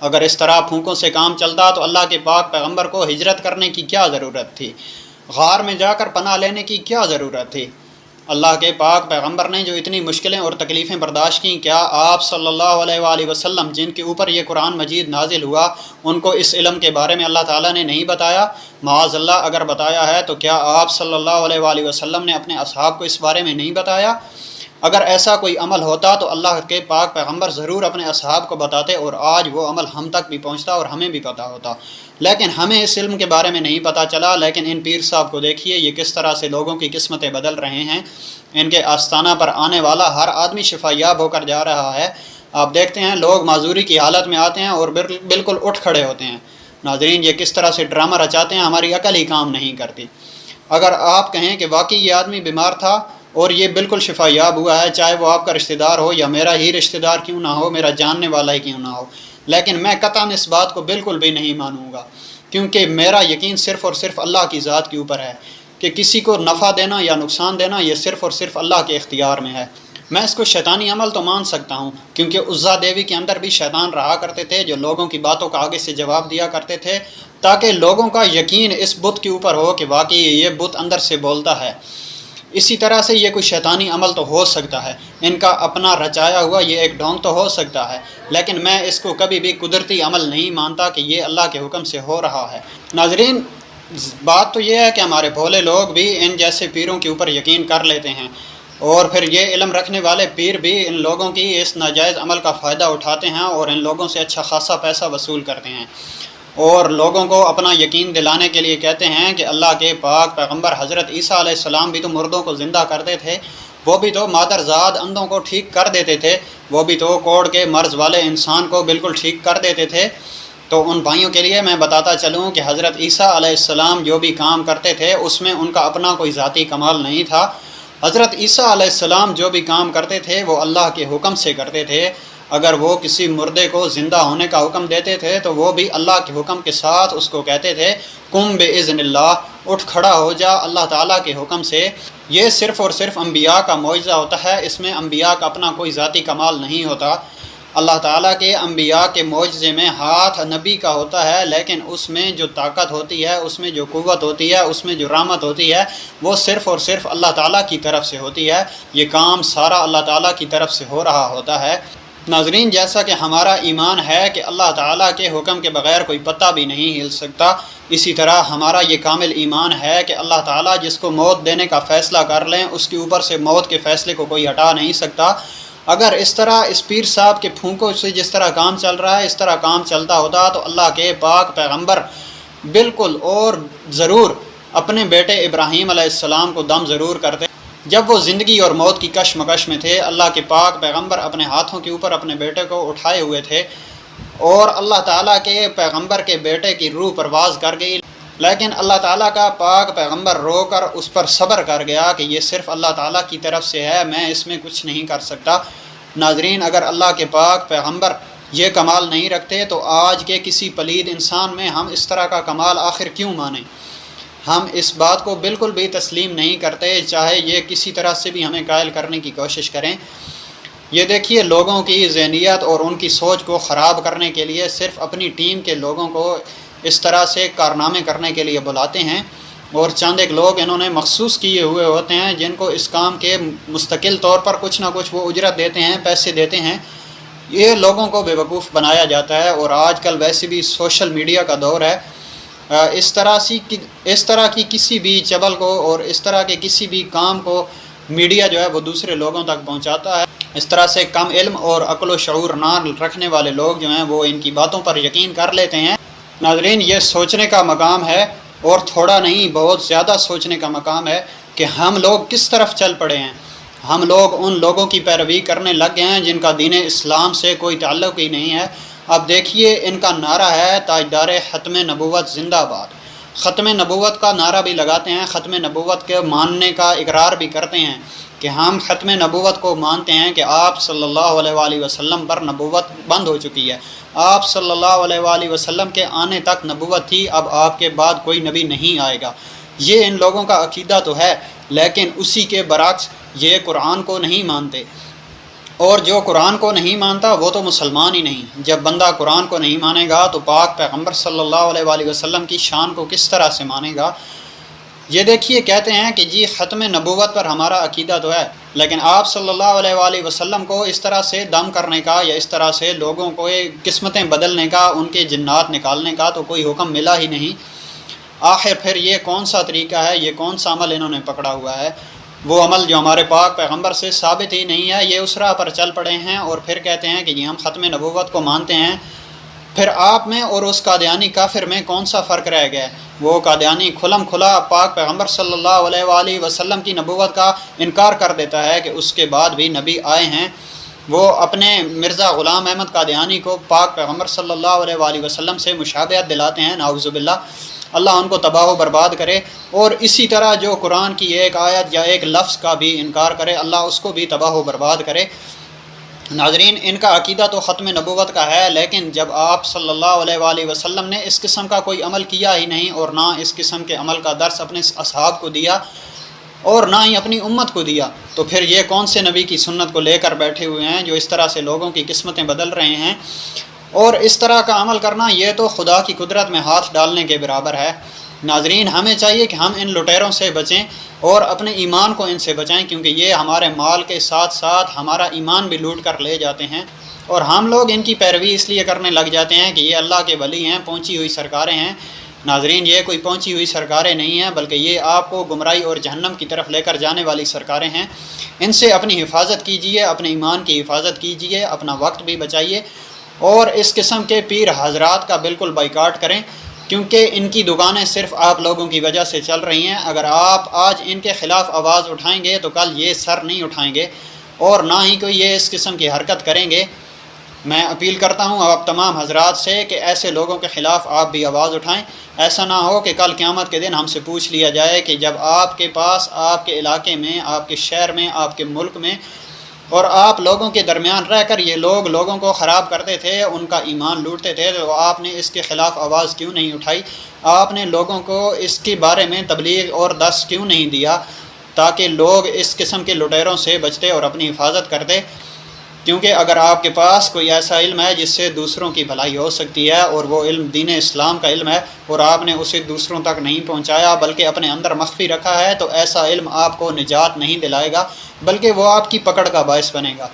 اگر اس طرح پھونکوں سے کام چلتا تو اللہ کے پاک پیغمبر کو ہجرت کرنے کی کیا ضرورت تھی، غار میں جا کر پناہ لینے کی کیا ضرورت تھی؟ اللہ کے پاک پیغمبر نے جو اتنی مشکلیں اور تکلیفیں برداشت کیں، کیا آپ صلی اللہ علیہ وآلہ وسلم جن کے اوپر یہ قرآن مجید نازل ہوا ان کو اس علم کے بارے میں اللہ تعالیٰ نے نہیں بتایا؟ معاذ اللہ، اگر بتایا ہے تو کیا آپ صلی اللہ علیہ وآلہ وسلم نے اپنے اصحاب کو اس بارے میں نہیں بتایا؟ اگر ایسا کوئی عمل ہوتا تو اللہ کے پاک پیغمبر ضرور اپنے اصحاب کو بتاتے، اور آج وہ عمل ہم تک بھی پہنچتا اور ہمیں بھی پتہ ہوتا، لیکن ہمیں اس علم کے بارے میں نہیں پتہ چلا۔ لیکن ان پیر صاحب کو دیکھیے، یہ کس طرح سے لوگوں کی قسمتیں بدل رہے ہیں۔ ان کے آستانہ پر آنے والا ہر آدمی شفا یاب ہو کر جا رہا ہے۔ آپ دیکھتے ہیں لوگ معذوری کی حالت میں آتے ہیں اور بالکل اٹھ کھڑے ہوتے ہیں۔ ناظرین، یہ کس طرح سے ڈرامہ رچاتے ہیں، ہماری عقل ہی کام نہیں کرتی۔ اگر آپ کہیں کہ واقعی یہ آدمی بیمار تھا اور یہ بالکل شفا یاب ہوا ہے، چاہے وہ آپ کا رشتہ دار ہو یا میرا ہی رشتہ دار کیوں نہ ہو، میرا جاننے والا ہی کیوں نہ ہو، لیکن میں قطعاً اس بات کو بالکل بھی نہیں مانوں گا، کیونکہ میرا یقین صرف اور صرف اللہ کی ذات کے اوپر ہے کہ کسی کو نفع دینا یا نقصان دینا یہ صرف اور صرف اللہ کے اختیار میں ہے۔ میں اس کو شیطانی عمل تو مان سکتا ہوں، کیونکہ عزا دیوی کے اندر بھی شیطان رہا کرتے تھے جو لوگوں کی باتوں کا آگے سے جواب دیا کرتے تھے تاکہ لوگوں کا یقین اس بت کے اوپر ہو کہ واقعی یہ بت اندر سے بولتا ہے۔ اسی طرح سے یہ کوئی شیطانی عمل تو ہو سکتا ہے، ان کا اپنا رچایا ہوا یہ ایک ڈھونگ تو ہو سکتا ہے، لیکن میں اس کو کبھی بھی قدرتی عمل نہیں مانتا کہ یہ اللہ کے حکم سے ہو رہا ہے۔ ناظرین، بات تو یہ ہے کہ ہمارے بھولے لوگ بھی ان جیسے پیروں کے اوپر یقین کر لیتے ہیں، اور پھر یہ علم رکھنے والے پیر بھی ان لوگوں کی اس ناجائز عمل کا فائدہ اٹھاتے ہیں اور ان لوگوں سے اچھا خاصا پیسہ وصول کرتے ہیں، اور لوگوں کو اپنا یقین دلانے کے لیے کہتے ہیں کہ اللہ کے پاک پیغمبر حضرت عیسیٰ علیہ السلام بھی تو مردوں کو زندہ کرتے تھے، وہ بھی تو مادرزاد اندھوں کو ٹھیک کر دیتے تھے، وہ بھی تو کوڑ کے مرض والے انسان کو بالکل ٹھیک کر دیتے تھے۔ تو ان بھائیوں کے لیے میں بتاتا چلوں کہ حضرت عیسیٰ علیہ السلام جو بھی کام کرتے تھے اس میں ان کا اپنا کوئی ذاتی کمال نہیں تھا۔ حضرت عیسیٰ علیہ السلام جو بھی کام کرتے تھے وہ اللہ کے حکم سے کرتے تھے۔ اگر وہ کسی مردے کو زندہ ہونے کا حکم دیتے تھے تو وہ بھی اللہ کے حکم کے ساتھ اس کو کہتے تھے قم بِإِذْنِ اللہ، اٹھ کھڑا ہو جا اللہ تعالیٰ کے حکم سے۔ یہ صرف اور صرف انبیاء کا معجزہ ہوتا ہے، اس میں انبیاء کا اپنا کوئی ذاتی کمال نہیں ہوتا۔ اللہ تعالیٰ کے انبیاء کے معجزے میں ہاتھ نبی کا ہوتا ہے، لیکن اس میں جو طاقت ہوتی ہے، اس میں جو قوت ہوتی ہے، اس میں جو رحمت ہوتی ہے، وہ صرف اور صرف اللہ تعالیٰ کی طرف سے ہوتی ہے۔ یہ کام سارا اللہ تعالیٰ کی طرف سے ہو رہا ہوتا ہے۔ ناظرین، جیسا کہ ہمارا ایمان ہے کہ اللہ تعالیٰ کے حکم کے بغیر کوئی پتہ بھی نہیں ہل سکتا، اسی طرح ہمارا یہ کامل ایمان ہے کہ اللہ تعالیٰ جس کو موت دینے کا فیصلہ کر لیں اس کے اوپر سے موت کے فیصلے کو کوئی ہٹا نہیں سکتا۔ اگر اس طرح اس پیر صاحب کے پھونکوں سے جس طرح کام چل رہا ہے اس طرح کام چلتا ہوتا تو اللہ کے پاک پیغمبر بالکل اور ضرور اپنے بیٹے ابراہیم علیہ السلام کو دم ضرور کرتے۔ جب وہ زندگی اور موت کی کشمکش میں تھے، اللہ کے پاک پیغمبر اپنے ہاتھوں کے اوپر اپنے بیٹے کو اٹھائے ہوئے تھے، اور اللہ تعالیٰ کے پیغمبر کے بیٹے کی روح پرواز کر گئی، لیکن اللہ تعالیٰ کا پاک پیغمبر رو کر اس پر صبر کر گیا کہ یہ صرف اللہ تعالیٰ کی طرف سے ہے، میں اس میں کچھ نہیں کر سکتا۔ ناظرین، اگر اللہ کے پاک پیغمبر یہ کمال نہیں رکھتے تو آج کے کسی پلید انسان میں ہم اس طرح کا کمال آخر کیوں مانیں؟ ہم اس بات کو بالکل بھی تسلیم نہیں کرتے، چاہے یہ کسی طرح سے بھی ہمیں قائل کرنے کی کوشش کریں۔ یہ دیکھیے، لوگوں کی ذہنیت اور ان کی سوچ کو خراب کرنے کے لیے صرف اپنی ٹیم کے لوگوں کو اس طرح سے کارنامے کرنے کے لیے بلاتے ہیں، اور چند ایک لوگ انہوں نے مخصوص کیے ہوئے ہوتے ہیں جن کو اس کام کے مستقل طور پر کچھ نہ کچھ وہ اجرت دیتے ہیں، پیسے دیتے ہیں۔ یہ لوگوں کو بیوقوف بنایا جاتا ہے، اور آج کل ویسے بھی سوشل میڈیا کا دور ہے، اس طرح کی کسی بھی چبل کو اور اس طرح کے کسی بھی کام کو میڈیا جو ہے وہ دوسرے لوگوں تک پہنچاتا ہے۔ اس طرح سے کم علم اور عقل و شعور نہ رکھنے والے لوگ جو ہیں وہ ان کی باتوں پر یقین کر لیتے ہیں۔ ناظرین، یہ سوچنے کا مقام ہے، اور تھوڑا نہیں بہت زیادہ سوچنے کا مقام ہے کہ ہم لوگ کس طرف چل پڑے ہیں۔ ہم لوگ ان لوگوں کی پیروی کرنے لگ گئے ہیں جن کا دین اسلام سے کوئی تعلق ہی نہیں ہے۔ اب دیکھیے، ان کا نعرہ ہے تاجدار ختم نبوت زندہ باد۔ ختم نبوت کا نعرہ بھی لگاتے ہیں، ختم نبوت کے ماننے کا اقرار بھی کرتے ہیں کہ ہم ختم نبوت کو مانتے ہیں کہ آپ صلی اللہ علیہ وآلہ وسلم پر نبوت بند ہو چکی ہے، آپ صلی اللہ علیہ وآلہ وسلم کے آنے تک نبوت تھی، اب آپ کے بعد کوئی نبی نہیں آئے گا۔ یہ ان لوگوں کا عقیدہ تو ہے، لیکن اسی کے برعکس یہ قرآن کو نہیں مانتے۔ اور جو قرآن کو نہیں مانتا وہ تو مسلمان ہی نہیں۔ جب بندہ قرآن کو نہیں مانے گا تو پاک پیغمبر صلی اللہ علیہ وآلہ وسلم کی شان کو کس طرح سے مانے گا؟ یہ دیکھیے، کہتے ہیں کہ جی ختم نبوت پر ہمارا عقیدہ تو ہے، لیکن آپ صلی اللہ علیہ وآلہ وسلم کو اس طرح سے دم کرنے کا یا اس طرح سے لوگوں کو قسمتیں بدلنے کا، ان کے جنات نکالنے کا تو کوئی حکم ملا ہی نہیں۔ آخر پھر یہ کون سا طریقہ ہے، یہ کون سا عمل انہوں نے پکڑا ہوا ہے؟ وہ عمل جو ہمارے پاک پیغمبر سے ثابت ہی نہیں ہے، یہ اس راہ پر چل پڑے ہیں اور پھر کہتے ہیں کہ جی ہم ختم نبوت کو مانتے ہیں۔ پھر آپ میں اور اس قادیانی کافر میں کون سا فرق رہ گیا ہے؟ وہ قادیانی کھلم کھلا پاک پیغمبر صلی اللہ علیہ وآلہ وسلم کی نبوت کا انکار کر دیتا ہے کہ اس کے بعد بھی نبی آئے ہیں۔ وہ اپنے مرزا غلام احمد قادیانی کو پاک پیغمبر صلی اللہ علیہ وآلہ وسلم سے مشابہت دلاتے ہیں، نعوذ باللہ، اللہ ان کو تباہ و برباد کرے۔ اور اسی طرح جو قرآن کی ایک آیت یا ایک لفظ کا بھی انکار کرے، اللہ اس کو بھی تباہ و برباد کرے۔ ناظرین، ان کا عقیدہ تو ختم نبوت کا ہے، لیکن جب آپ صلی اللہ علیہ وآلہ وسلم نے اس قسم کا کوئی عمل کیا ہی نہیں اور نہ اس قسم کے عمل کا درس اپنے اصحاب کو دیا اور نہ ہی اپنی امت کو دیا، تو پھر یہ کون سے نبی کی سنت کو لے کر بیٹھے ہوئے ہیں جو اس طرح سے لوگوں کی قسمتیں بدل رہے ہیں؟ اور اس طرح کا عمل کرنا یہ تو خدا کی قدرت میں ہاتھ ڈالنے کے برابر ہے۔ ناظرین، ہمیں چاہیے کہ ہم ان لٹیروں سے بچیں اور اپنے ایمان کو ان سے بچائیں، کیونکہ یہ ہمارے مال کے ساتھ ساتھ ہمارا ایمان بھی لوٹ کر لے جاتے ہیں، اور ہم لوگ ان کی پیروی اس لیے کرنے لگ جاتے ہیں کہ یہ اللہ کے ولی ہیں، پہنچی ہوئی سرکاریں ہیں۔ ناظرین، یہ کوئی پہنچی ہوئی سرکاریں نہیں ہیں، بلکہ یہ آپ کو گمراہی اور جہنم کی طرف لے کر جانے والی سرکاریں ہیں۔ ان سے اپنی حفاظت کیجیے، اپنے ایمان کی حفاظت کیجیے، اپنا وقت بھی بچائیے، اور اس قسم کے پیر حضرات کا بالکل بائیکاٹ کریں، کیونکہ ان کی دکانیں صرف آپ لوگوں کی وجہ سے چل رہی ہیں۔ اگر آپ آج ان کے خلاف آواز اٹھائیں گے تو کل یہ سر نہیں اٹھائیں گے، اور نہ ہی کوئی یہ اس قسم کی حرکت کریں گے۔ میں اپیل کرتا ہوں آپ تمام حضرات سے کہ ایسے لوگوں کے خلاف آپ بھی آواز اٹھائیں۔ ایسا نہ ہو کہ کل قیامت کے دن ہم سے پوچھ لیا جائے کہ جب آپ کے پاس، آپ کے علاقے میں، آپ کے شہر میں، آپ کے ملک میں اور آپ لوگوں کے درمیان رہ کر یہ لوگ لوگوں کو خراب کرتے تھے، ان کا ایمان لوٹتے تھے، تو آپ نے اس کے خلاف آواز کیوں نہیں اٹھائی؟ آپ نے لوگوں کو اس کے بارے میں تبلیغ اور درس کیوں نہیں دیا تاکہ لوگ اس قسم کے لٹیروں سے بچتے اور اپنی حفاظت کرتے؟ کیونکہ اگر آپ کے پاس کوئی ایسا علم ہے جس سے دوسروں کی بھلائی ہو سکتی ہے، اور وہ علم دین اسلام کا علم ہے، اور آپ نے اسے دوسروں تک نہیں پہنچایا بلکہ اپنے اندر مخفی رکھا ہے، تو ایسا علم آپ کو نجات نہیں دلائے گا بلکہ وہ آپ کی پکڑ کا باعث بنے گا۔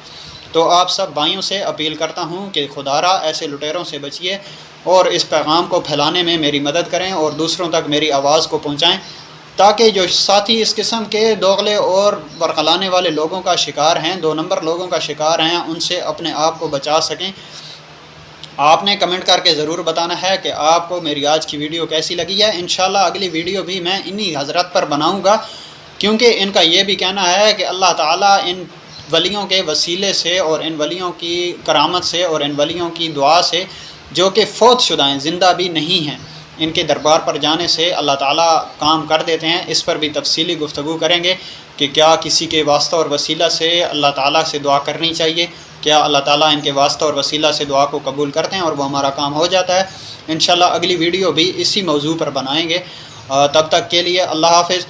تو آپ سب بھائیوں سے اپیل کرتا ہوں کہ خدارا ایسے لٹیروں سے بچیے اور اس پیغام کو پھیلانے میں میری مدد کریں اور دوسروں تک میری آواز کو پہنچائیں، تاکہ جو ساتھی اس قسم کے دوغلے اور برقلانے والے لوگوں کا شکار ہیں، 2 نمبر لوگوں کا شکار ہیں، ان سے اپنے آپ کو بچا سکیں۔ آپ نے کمنٹ کر کے ضرور بتانا ہے کہ آپ کو میری آج کی ویڈیو کیسی لگی ہے۔ انشاءاللہ اگلی ویڈیو بھی میں انہی حضرت پر بناؤں گا، کیونکہ ان کا یہ بھی کہنا ہے کہ اللہ تعالیٰ ان ولیوں کے وسیلے سے اور ان ولیوں کی کرامت سے اور ان ولیوں کی دعا سے جو کہ فوت شدہ ہیں، زندہ بھی نہیں ہیں، ان کے دربار پر جانے سے اللہ تعالیٰ کام کر دیتے ہیں۔ اس پر بھی تفصیلی گفتگو کریں گے کہ کیا کسی کے واسطہ اور وسیلہ سے اللہ تعالیٰ سے دعا کرنی چاہیے، کیا اللہ تعالیٰ ان کے واسطہ اور وسیلہ سے دعا کو قبول کرتے ہیں اور وہ ہمارا کام ہو جاتا ہے۔ انشاءاللہ اگلی ویڈیو بھی اسی موضوع پر بنائیں گے۔ تب تک کے لیے اللہ حافظ۔